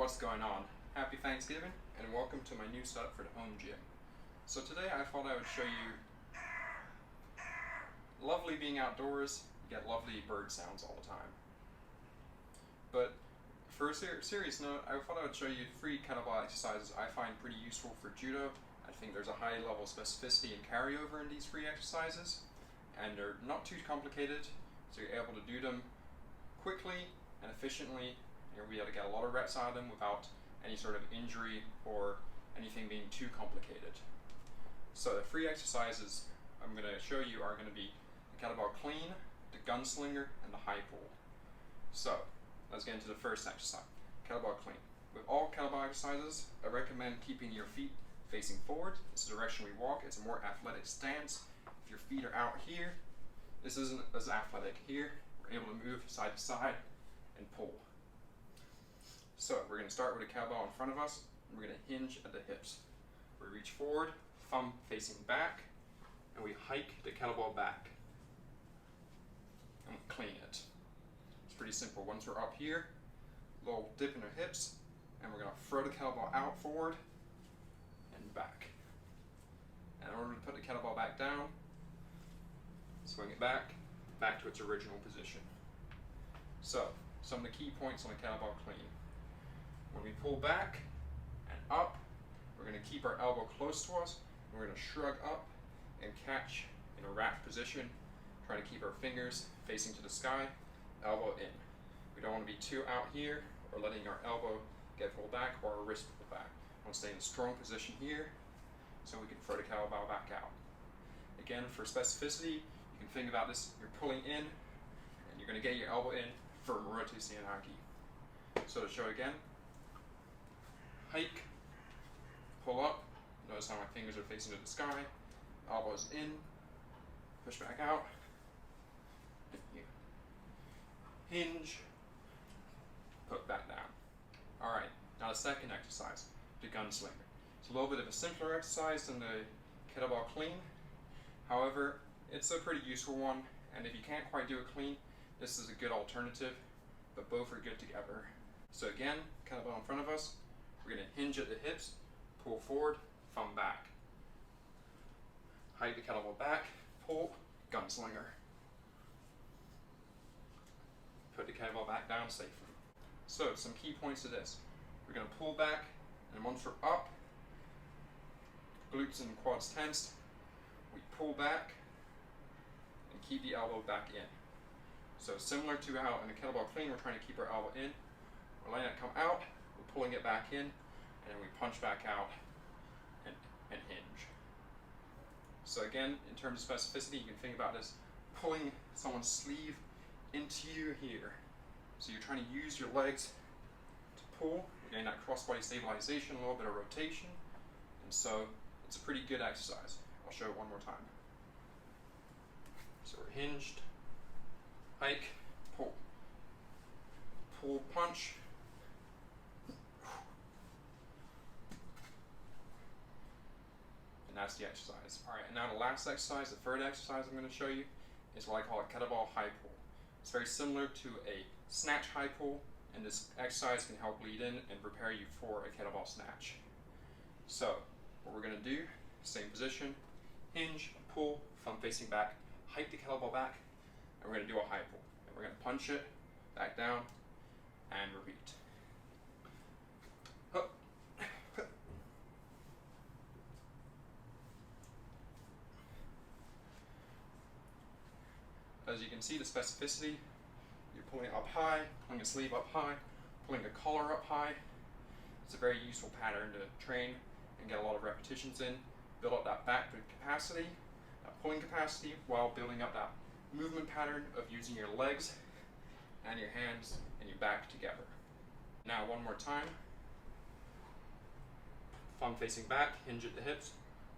what's going on? Happy Thanksgiving and welcome to my new setup for the home gym. So today I thought I would show you lovely being outdoors, you get lovely bird sounds all the time. But for a serious note, I thought I would show you 3 kettlebell exercises I find pretty useful for judo. I think there's a high level of specificity and carryover in these 3 exercises, and they're not too complicated, so you're able to do them quickly and efficiently. You'll be able to get a lot of reps out of them without any sort of injury or anything being too complicated. So the 3 exercises I'm going to show you are going to be the Kettlebell Clean, the Gunslinger, and the High Pull. So let's get into the first exercise, Kettlebell Clean. With all kettlebell exercises, I recommend keeping your feet facing forward. It's the direction we walk. It's a more athletic stance. If your feet are out here, this isn't as athletic. Here, we're able to move side to side and pull. So we're going to start with a kettlebell in front of us, and we're going to hinge at the hips. We reach forward, thumb facing back, and we hike the kettlebell back. And we clean it. It's pretty simple. Once we're up here, little dip in our hips, and we're going to throw the kettlebell out forward and back. And in order to put the kettlebell back down, swing it back to its original position. So, some of the key points on the kettlebell clean. When we pull back and up, we're going to keep our elbow close to us, and we're going to shrug up and catch in a raft position, trying to keep our fingers facing to the sky, elbow in. We don't want to be too out here or letting our elbow get pulled back or our wrist pulled back. We want to stay in a strong position here so we can throw the kettlebell back out. Again, for specificity, you can think about this, you're pulling in and you're going to get your elbow in for rotation anarchy. So to show it again, hike, pull up, notice how my fingers are facing to the sky, elbows in, push back out, hinge, put back down. Alright, now the second exercise, the Gunslinger. It's a little bit of a simpler exercise than the Kettlebell Clean, however, it's a pretty useful one, and if you can't quite do it clean, this is a good alternative, but both are good together. So again, kettlebell in front of us, we're going to hinge at the hips, pull forward, thumb back. Hike the kettlebell back, pull, Gunslinger. Put the kettlebell back down safely. So some key points to this. We're going to pull back, and once we're up, glutes and quads tensed, we pull back and keep the elbow back in. So similar to how in the kettlebell clean we're trying to keep our elbow in, we're letting it come out, we're pulling it back in, and then we punch back out and hinge. So again, in terms of specificity, you can think about this pulling someone's sleeve into you here. So you're trying to use your legs to pull, you're getting that cross-body stabilization, a little bit of rotation, and so it's a pretty good exercise. I'll show it one more time. So we're hinged, hike, pull. Pull, punch. And that's the exercise. Alright, and now the last exercise, the third exercise I'm going to show you, is what I call a kettlebell high pull. It's very similar to a snatch high pull, and this exercise can help lead in and prepare you for a kettlebell snatch. So, what we're going to do, same position, hinge, pull, thumb facing back, hike the kettlebell back, and we're going to do a high pull. And we're going to punch it, back down, and repeat. Hup. Hup. As you can see, the specificity, you're pulling it up high, pulling a sleeve up high, pulling a collar up high. It's a very useful pattern to train and get a lot of repetitions in, build up that back capacity, that pulling capacity, while building up that movement pattern of using your legs and your hands and your back together. Now one more time. Thumb facing back, hinge at the hips,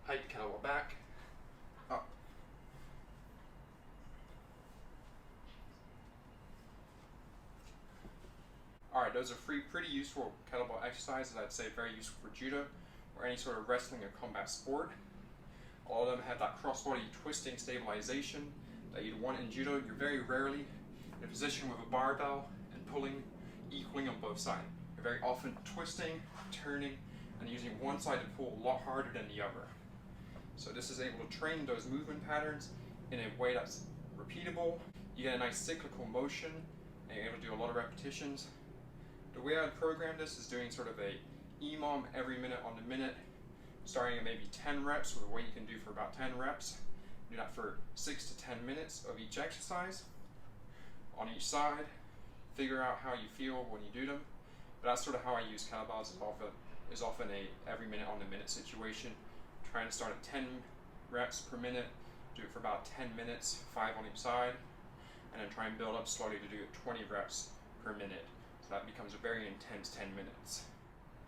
hike kettlebell back, up. Alright, those are 3 pretty useful kettlebell exercises. I'd say very useful for judo or any sort of wrestling or combat sport. All of them have that cross-body twisting stabilization that you'd want in judo. You're very rarely in a position with a barbell and pulling equaling on both sides. You're very often twisting, turning, and using one side to pull a lot harder than the other. So this is able to train those movement patterns in a way that's repeatable. You get a nice cyclical motion, and you're able to do a lot of repetitions. The way I'd program this is doing sort of a EMOM every minute on the minute, starting at maybe 10 reps with a weight you can do for about 10 reps. Do that for 6 to 10 minutes of each exercise on each side. Figure out how you feel when you do them. But that's sort of how I use kettlebells. Is often a every minute on the minute situation. Trying to start at 10 reps per minute, do it for about 10 minutes, 5 on each side, and then try and build up slowly to do 20 reps per minute. So that becomes a very intense 10 minutes.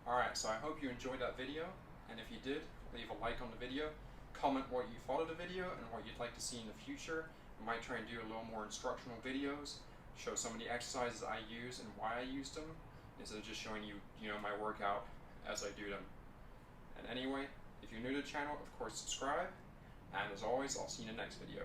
Alright, so I hope you enjoyed that video, and if you did, leave a like on the video, comment what you thought of the video and what you'd like to see in the future. I might try and do a little more instructional videos, show some of the exercises I use and why I use them, instead of just showing you, my workout as I do them. And anyway, if you're new to the channel, of course subscribe, and as always, I'll see you in the next video.